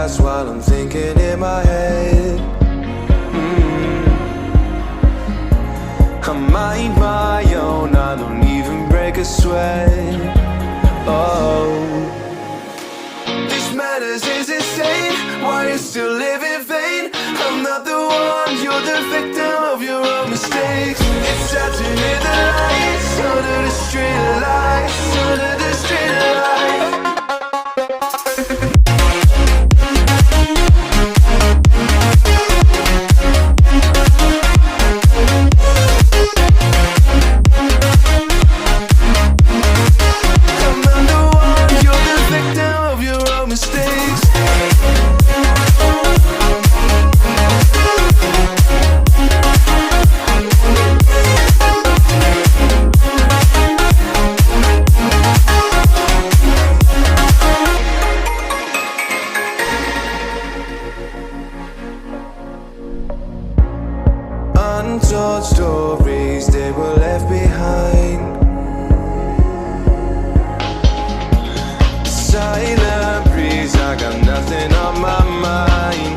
past while I'm thinking in my head. I mind my own, I don't even break a sweat. Oh, this madness is insane. Why you still live in vain? I'm not the one, you're the victim of your own mistakes. It's time to hit the lights, under the street lights, under the street lights. Untold stories, they were left behind. Silent breeze, I got nothing on my mind.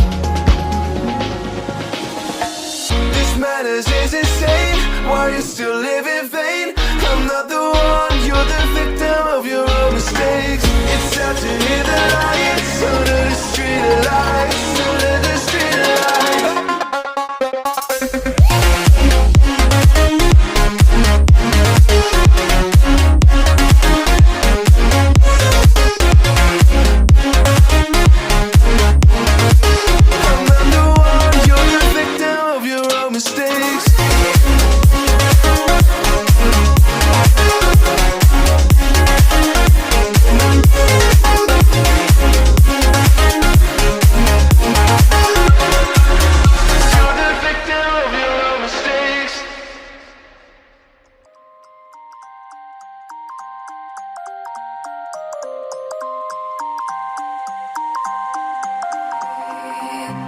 This madness is insane. Why you still live in vain? I'm not the one, you're the victim of your own mistakes. It's time to hit the lights, under the street lights, under the street lights.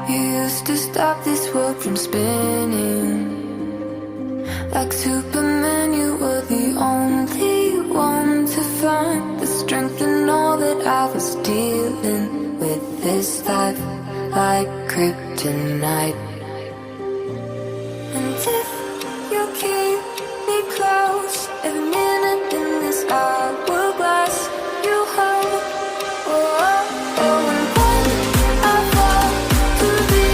You used to stop this world from spinning. Like Superman, you were the only one to find the strength in all that I was dealing with. This life like kryptonite. And if you keep me close, every minute in this hourglass you hold. Oh, oh, oh, and when I fall to be,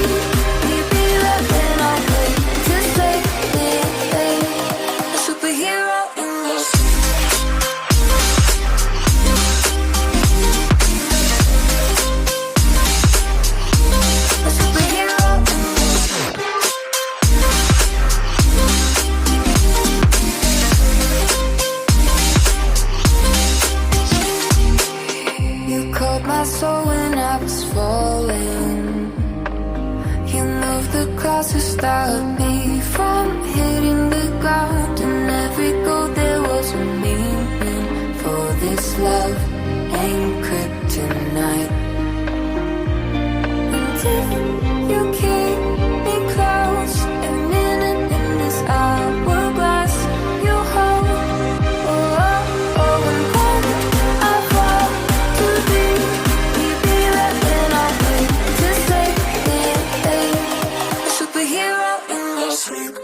maybe that then I'll wait to save me, a superhero in this. A superhero in this. You caught my soul when I was falling. You moved the clouds to stop me from hitting the ground. And every goal there was a meaning. For this love ain't kryptonite. And if you keep me close, every minute in this hourglass you hold. Oh, oh, oh, and when I fall to be, maybe that then I'll wait to save me, a superhero in your sleep.